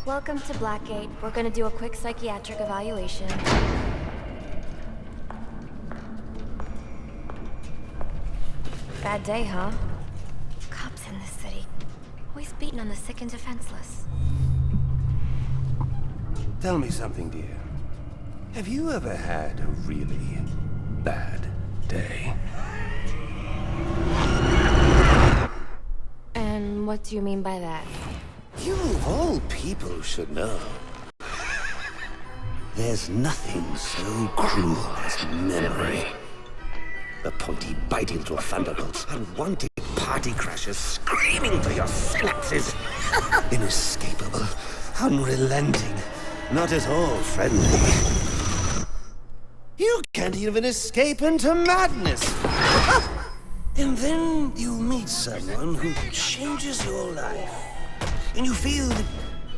Welcome to Blackgate. We're gonna do a quick psychiatric evaluation. Bad day, huh? Cops in this city. Always beating on the sick and defenseless. Tell me something, dear. Have you ever had a really bad day? And what do you mean by that? You of all people should know. There's nothing so cruel as memory. The pointy, biting little thunderbolts, unwanted party crashers screaming for your synapses. Inescapable, unrelenting, not at all friendly. You can't even escape into madness. And then you meet someone who changes your life. And you feel that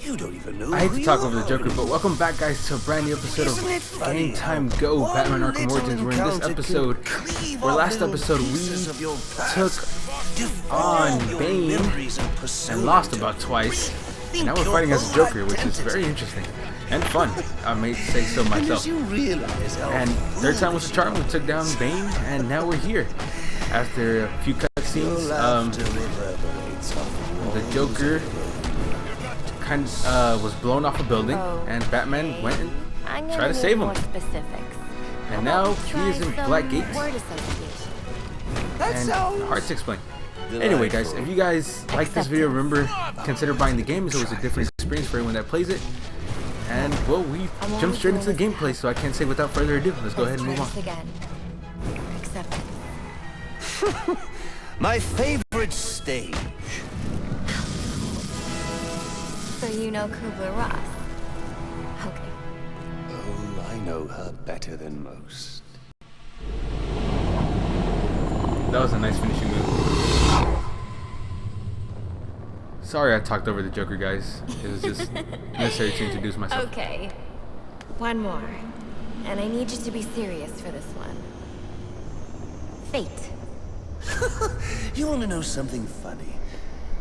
you don't even know. I hate to talk over the Joker, but welcome back, guys, to a brand new episode of Game Time Go Batman Arkham Origins. We're in this episode, or last episode, we took on Bane and lost about twice. And now we're fighting as a Joker, which is very interesting and fun, I may say so myself. And third time was a charm. We took down Bane, and now we're here. After a few cutscenes, the Joker was blown off a building, and Batman went and tried to save him. And now he is in Blackgate. And hard to explain. Anyway, guys, if you guys like this video, remember, consider buying the game. It's always a different experience for everyone that plays it. And, well, we jump straight into the gameplay, so I can't say without further ado. Let's go ahead and move on. My favorite stage. So you know Kubler-Ross? Okay. Oh, I know her better than most. That was a nice finishing move. Sorry I talked over the Joker, guys. It was just necessary to introduce myself. Okay. One more. And I need you to be serious for this one. Fate. You want to know something funny?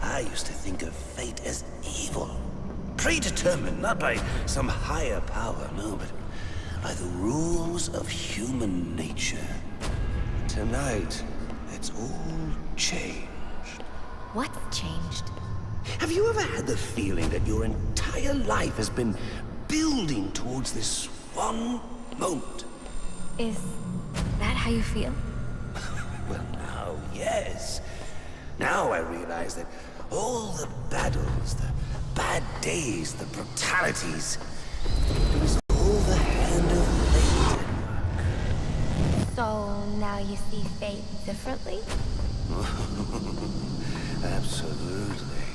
I used to think of fate as evil. Predetermined, not by some higher power, no, but by the rules of human nature. Tonight, it's all changed. What's changed? Have you ever had the feeling that your entire life has been building towards this one moment? Is that how you feel? Well, now, yes. Now I realize that all the battles, the bad days, the brutalities, it was all the hand of fate at work. So now you see fate differently? Absolutely.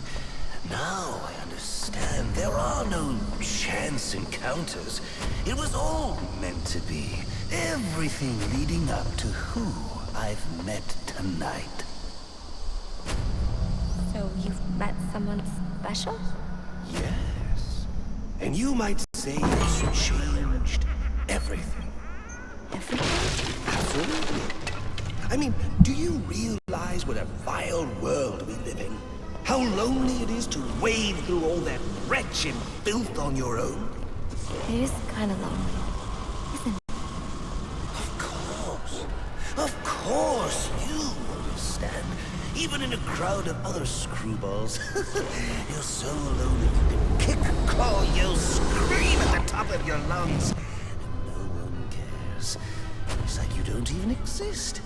Now I understand there are no chance encounters. It was all meant to be. Everything leading up to who I've met tonight. So you've met someone special? Yes. And you might say it's changed everything. Everything? Absolutely. I mean, do you realize what a vile world we live in? How lonely it is to wade through all that wretched filth on your own? It is kind of lonely, isn't it? Of course, you understand. Even in a crowd of other screwballs. You're so alone that you can kick, claw, yell, scream at the top of your lungs. And no one cares. It's like you don't even exist.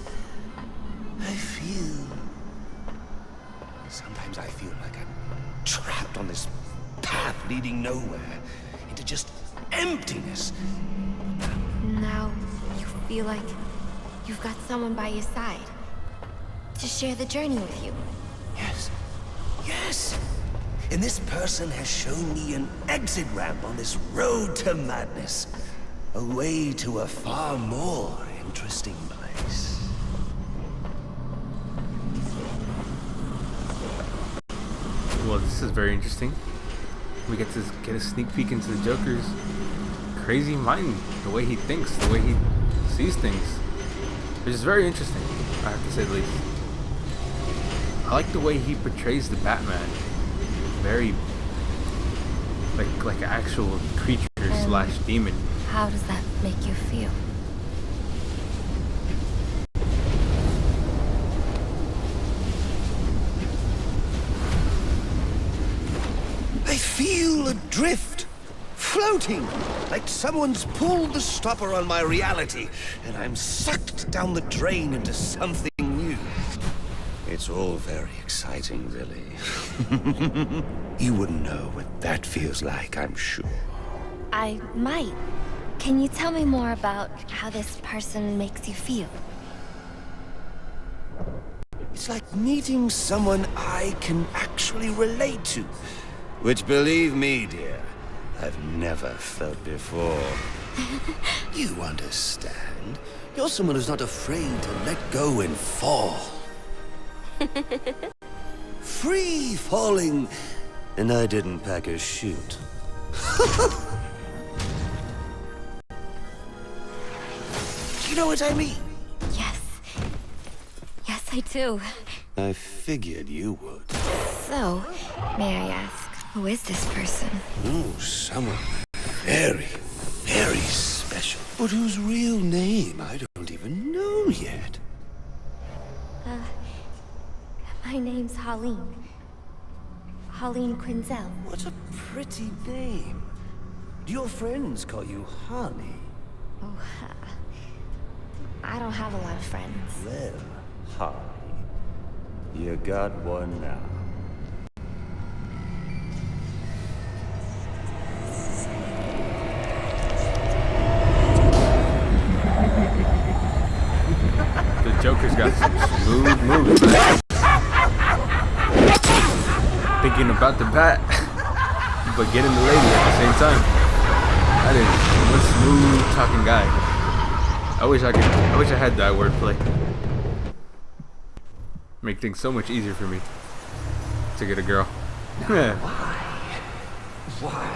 Sometimes I feel like I'm trapped on this path leading nowhere, into just emptiness. Now you feel like you've got someone by your side to share the journey with you. Yes. Yes. And this person has shown me an exit ramp on this road to madness. A way to a far more interesting place. Well, this is very interesting. We get to get a sneak peek into the Joker's crazy mind, the way he thinks, the way he sees things. Which is very interesting, I have to say the least. I like the way he portrays the Batman. Very like an actual creature slash demon. How does that make you feel? I feel adrift, floating, like someone's pulled the stopper on my reality, and I'm sucked down the drain into something new. It's all very exciting, really. You wouldn't know what that feels like, I'm sure. I might. Can you tell me more about how this person makes you feel? It's like meeting someone I can actually relate to. Which, believe me, dear, I've never felt before. You understand? You're someone who's not afraid to let go and fall. Free falling, and I didn't pack a chute. Do you know what I mean? Yes. Yes, I do. I figured you would. So, may I ask, who is this person? Oh, someone very, very special. But whose real name I don't even know yet. My name's Harleen. Harleen Quinzel. What a pretty name. Do your friends call you Harley? Oh, I don't have a lot of friends. Well, Harley, you got one now. The Joker's got some smooth moves. Thinking about the bat, but getting the lady at the same time. That is one smooth talking guy. I wish I had that wordplay. Make things so much easier for me to get a girl. Yeah. Why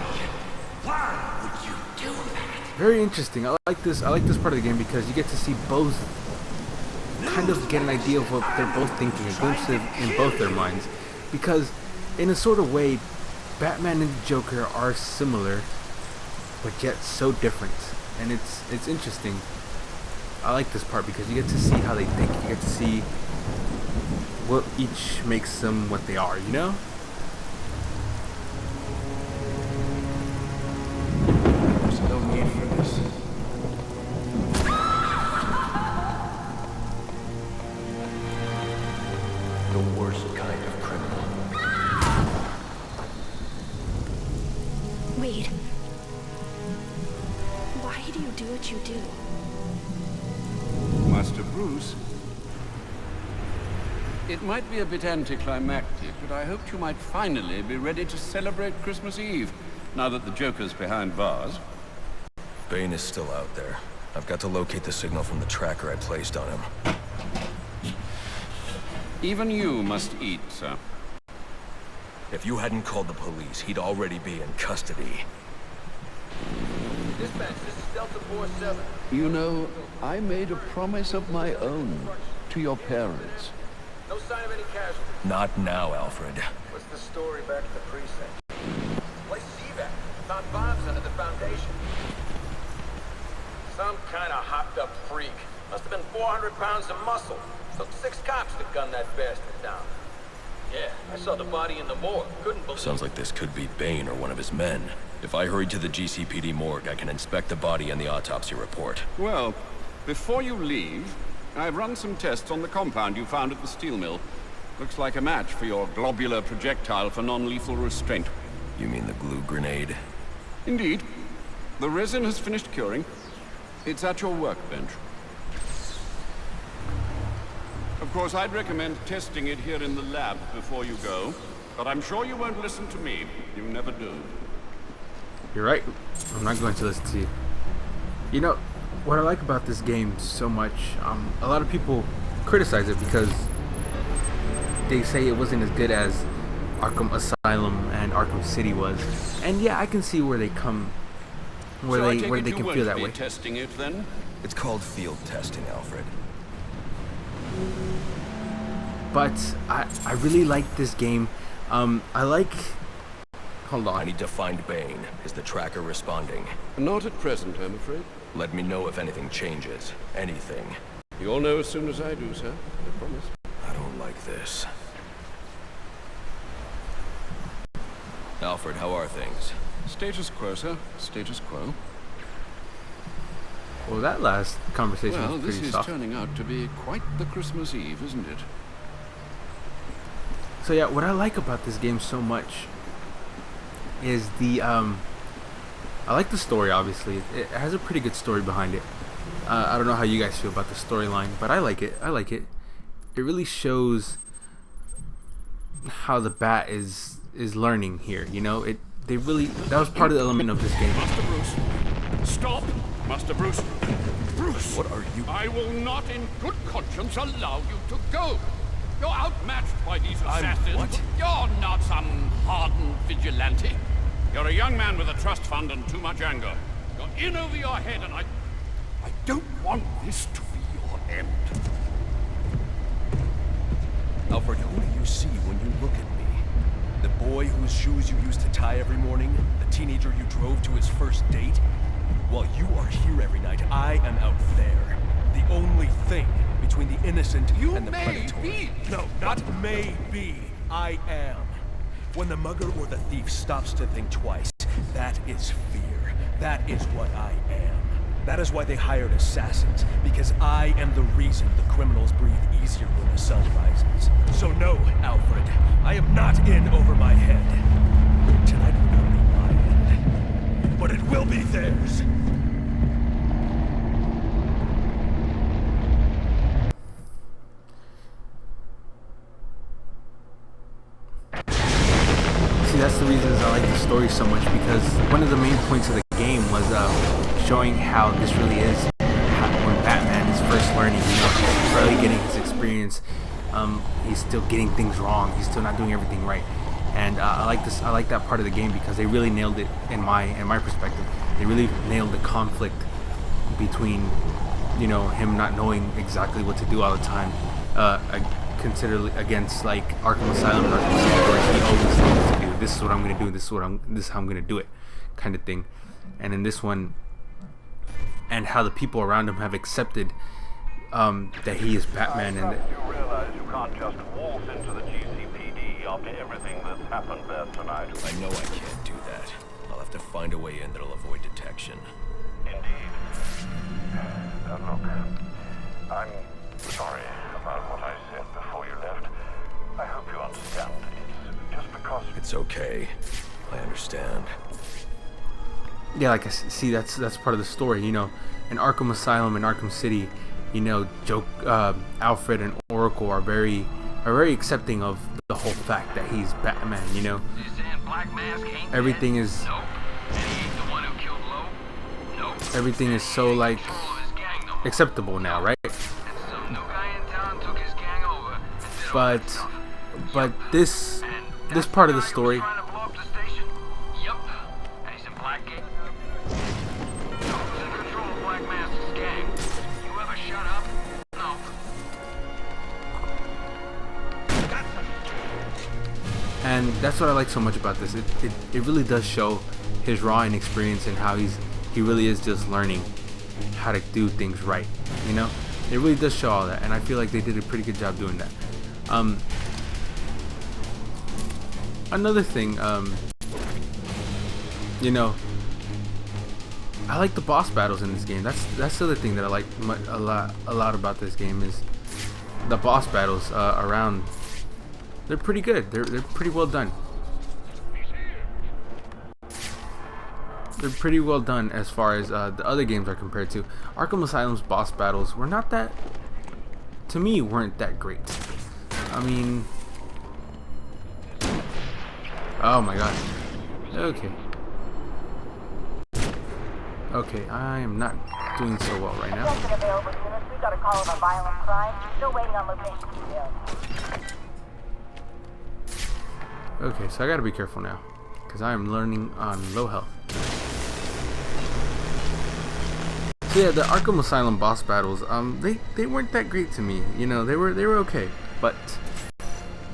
would you do that? Very interesting. I like this part of the game because you get to see both, kind of get an idea of what they're both thinking, a glimpse in both their minds. Because in a sort of way, Batman and the Joker are similar, but yet so different. And it's interesting. I like this part because you get to see how they think. You get to see what each makes them what they are, you know? There's no need for this. The worst kind of criminal. Wade. Why do you do what you do? Master Bruce, it might be a bit anticlimactic, but I hoped you might finally be ready to celebrate Christmas Eve, now that the Joker's behind bars. Bane is still out there. I've got to locate the signal from the tracker I placed on him. Even you must eat, sir. If you hadn't called the police, he'd already be in custody. Dispatch, this is Delta 47. You know, I made a promise of my own to your parents. No sign of any casualties. Not now, Alfred. What's the story back at the precinct? Place CVAC. Found bombs under the foundation. Some kind of hopped up freak. Must have been 400 pounds of muscle. Took 6 cops to gun that bastard down. Yeah, I saw the body in the morgue. Couldn't believe it. Sounds like this could be Bane or one of his men. If I hurry to the GCPD morgue, I can inspect the body and the autopsy report. Well, before you leave, I've run some tests on the compound you found at the steel mill. Looks like a match for your globular projectile for non-lethal restraint. You mean the glue grenade? Indeed. The resin has finished curing. It's at your workbench. Of course, I'd recommend testing it here in the lab before you go, but I'm sure you won't listen to me. You never do. You're right. I'm not going to listen to you. You know, what I like about this game so much, a lot of people criticize it because they say it wasn't as good as Arkham Asylum and Arkham City was. And yeah, I can see where they come, where they can feel that way. Testing it then? It's called field testing, Alfred. But I really like this game. I like Hold on. I need to find Bane. Is the tracker responding? Not at present, I'm afraid. Let me know if anything changes. Anything. You'll know as soon as I do, sir. I promise. I don't like this. Alfred, how are things? Status quo, sir. Status quo. Well, that last conversation Well, was this pretty is soft. turning out to be quite the Christmas Eve, isn't it? So yeah, what I like about this game so much is the I like the story. Obviously, it has a pretty good story behind it. I don't know how you guys feel about the storyline, but I like it. I like it. It really shows how the Bat is learning here. You know, that was part of the element of this game. Master Bruce, stop! Master Bruce, Bruce! What are you? I will not, in good conscience, allow you to go. You're outmatched by these assassins. What? You're not some hardened vigilante. You're a young man with a trust fund and too much anger. You're in over your head, and I don't want this to be your end. Alfred, who do you see when you look at me? The boy whose shoes you used to tie every morning? The teenager you drove to his first date? While you are here every night, I am out there. The only thing between the innocent and the predatory. No, not may be. I am. When the mugger or the thief stops to think twice, that is fear. That is what I am. That is why they hired assassins, because I am the reason the criminals breathe easier when the sun rises. So no, Alfred, I am not in over my head. Tonight will not be my end, but it will be theirs. See, that's the reasons I like the story so much, because one of the main points of the game was showing how this really is when Batman is first learning. You know, he's barely getting his experience. He's still getting things wrong. He's still not doing everything right. And I like this. I like that part of the game because they really nailed it in my perspective. They really nailed the conflict between, you know, him not knowing exactly what to do all the time. Consider against like Arkham Asylum and Arkham City, where he always knows what to do. This is what I'm gonna do. This is how I'm gonna do it, kind of thing. And in this one, and how the people around him have accepted that he is Batman, and you realize you can't just waltz into the GCPD after everything that's happened there tonight. I know I can't do that. I'll have to find a way in that'll avoid detection. Indeed. Look, I'm sorry about what I said before you left. I hope you understand. It's just because... It's okay. I understand. yeah, like I see, that's part of the story. You know, in Arkham Asylum and Arkham City, you know, Alfred and Oracle are very accepting of the whole fact that he's Batman. You know, everything is everything is so like acceptable now, right? But this part of the story, and that's what I like so much about this. It really does show his raw inexperience and how he really is just learning how to do things right. You know, it really does show all that, and I feel like they did a pretty good job doing that. Another thing, you know, I like the boss battles in this game. That's the other thing that I like a lot about this game is the boss battles around. They're pretty good. They're pretty well done. They're pretty well done as far as the other games are compared to. Arkham Asylum's boss battles were not that, to me, weren't that great. I mean, oh my god. Okay, I am not doing so well right now. We got a call of a violent crime. Still waiting on location details. Okay, so I gotta be careful now, because I am learning on low health. So yeah, the Arkham Asylum boss battles, they weren't that great to me. You know, they were okay, but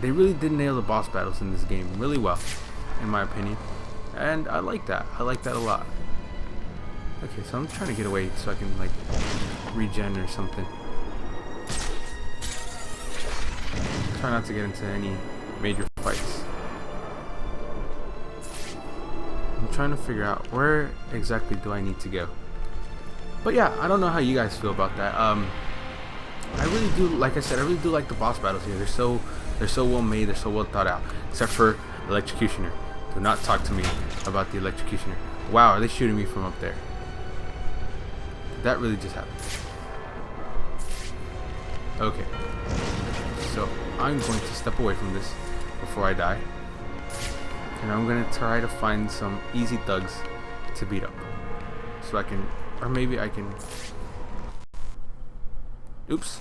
they really did nail the boss battles in this game really well, in my opinion. and I like that. I like that a lot. Okay, so I'm trying to get away so I can like regen or something. Try not to get into any major fights. I'm trying to figure out where exactly do I need to go. But yeah, I don't know how you guys feel about that. I really do, like I said, I really do like the boss battles here. They're so well made, they're so well thought out. Except for the Electrocutioner. Do not talk to me about the Electrocutioner. Wow, are they shooting me from up there? That really just happened. Okay. So I'm going to step away from this before I die. And I'm going to try to find some easy thugs to beat up. So I can, or maybe I can... Oops.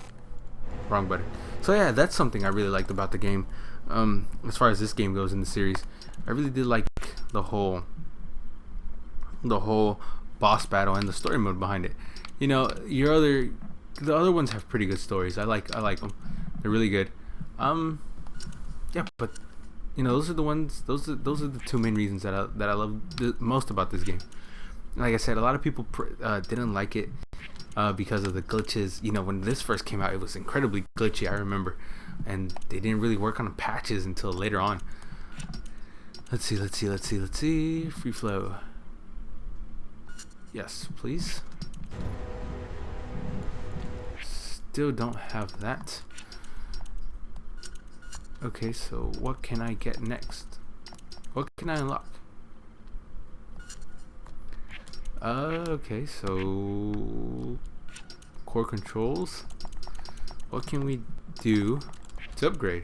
Wrong button. So yeah, that's something I really liked about the game. As far as this game goes in the series, I really did like the whole boss battle and the story mode behind it. You know, the other ones have pretty good stories. I like them. They're really good. Yeah, but you know, those are the ones. Those are the two main reasons that I love the most about this game. Like I said, a lot of people didn't like it because of the glitches. You know, when this first came out, it was incredibly glitchy. I remember, and they didn't really work on the patches until later on. Let's see. Free flow. Yes, please. Still don't have that. Okay, so what can I get next? What can I unlock? Okay, so core controls. What can we do to upgrade?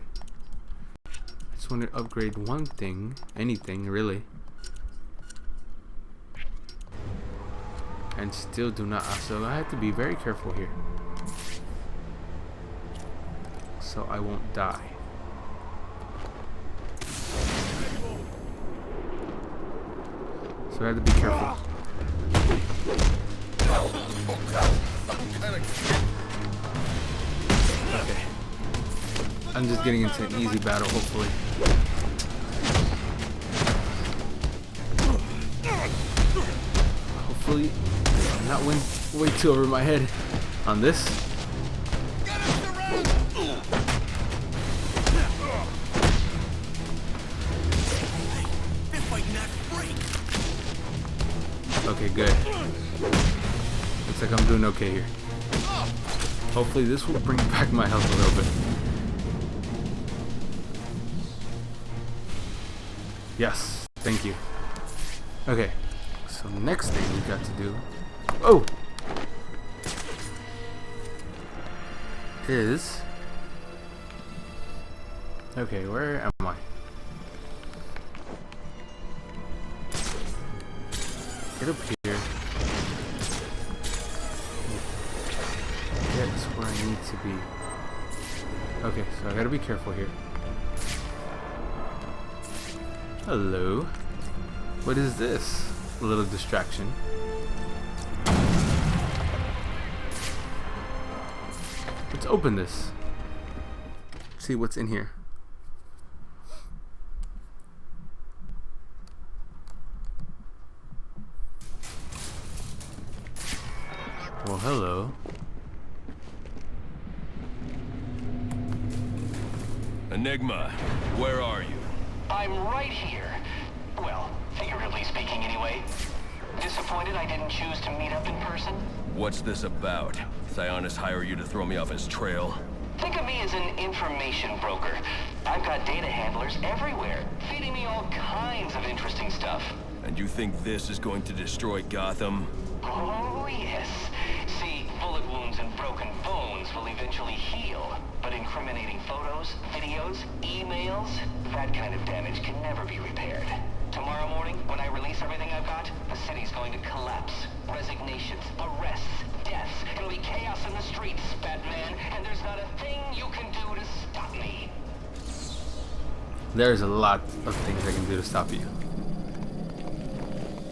I just want to upgrade one thing, anything really. And still do not, so I have to be very careful here. So I won't die. So I have to be careful. Okay. I'm just getting into an easy battle, hopefully. Hopefully, I'm not way too over my head on this. Okay, good. Looks like I'm doing okay here. Hopefully this will bring back my health a little bit. Yes, thank you. Okay, so next thing we got to do, is, okay, where am I? Get up here. That's where I need to be. Okay, so I gotta be careful here. Hello. What is this? A little distraction. Let's open this. See what's in here. Well, hello. Enigma, where are you? I'm right here. Well, figuratively speaking anyway. Disappointed I didn't choose to meet up in person? What's this about? Sionis hire you to throw me off his trail? Think of me as an information broker. I've got data handlers everywhere, feeding me all kinds of interesting stuff. And you think this is going to destroy Gotham? Oh, yes. See, bullet wounds and broken bones will eventually heal. But incriminating photos, videos, emails, that kind of damage can never be repaired. Tomorrow morning, when I release everything I've got, the city's going to collapse. Resignations, arrests, deaths. It'll be chaos in the streets, Batman, and there's not a thing you can do to stop me. There's a lot of things I can do to stop you.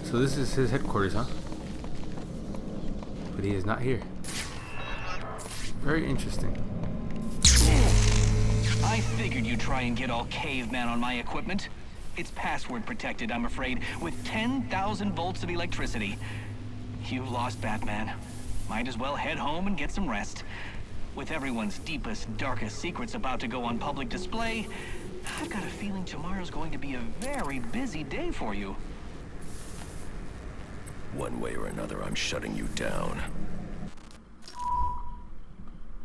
So this is his headquarters, huh? But he is not here. Very interesting. I figured you'd try and get all caveman on my equipment. It's password protected, I'm afraid, with 10,000 volts of electricity. You've lost, Batman. Might as well head home and get some rest. With everyone's deepest, darkest secrets about to go on public display, I've got a feeling tomorrow's going to be a very busy day for you. One way or another, I'm shutting you down.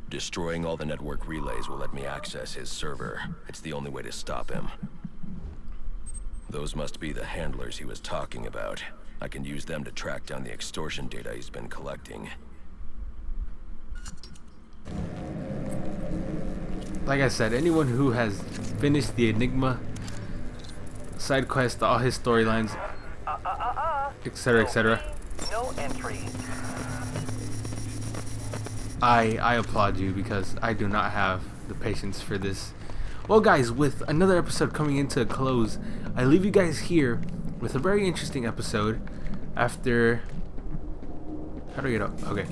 Destroying all the network relays will let me access his server. It's the only way to stop him. Those must be the handlers he was talking about. I can use them to track down the extortion data he's been collecting. Like I said, anyone who has finished the Enigma side quest, all his storylines, etc., etc. No entry. I applaud you, because I do not have the patience for this. Well guys, with another episode coming into a close, I leave you guys here with a very interesting episode after... How do I get up? Okay.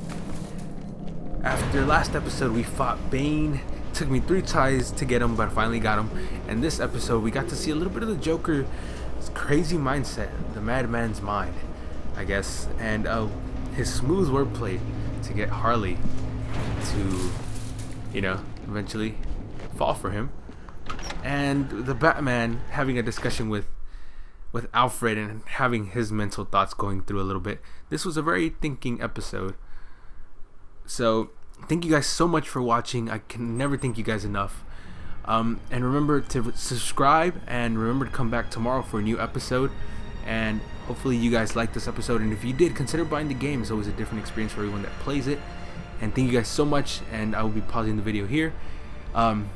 After last episode we fought Bane. It took me 3 tries to get him, but I finally got him. And this episode we got to see a little bit of the Joker's crazy mindset, the madman's mind, I guess, and his smooth wordplay to get Harley to, you know, eventually fall for him, and the Batman having a discussion with Alfred and having his mental thoughts going through a little bit. This was a very thinking episode. So thank you guys so much for watching. I can never thank you guys enough. And remember to subscribe, and remember to come back tomorrow for a new episode. And hopefully you guys liked this episode, and if you did, consider buying the game. It's always a different experience for everyone that plays it. And thank you guys so much, and I will be pausing the video here. Thank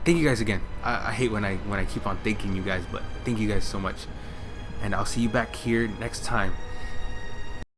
you guys again. I hate when I keep on thanking you guys, but thank you guys so much, and I'll see you back here next time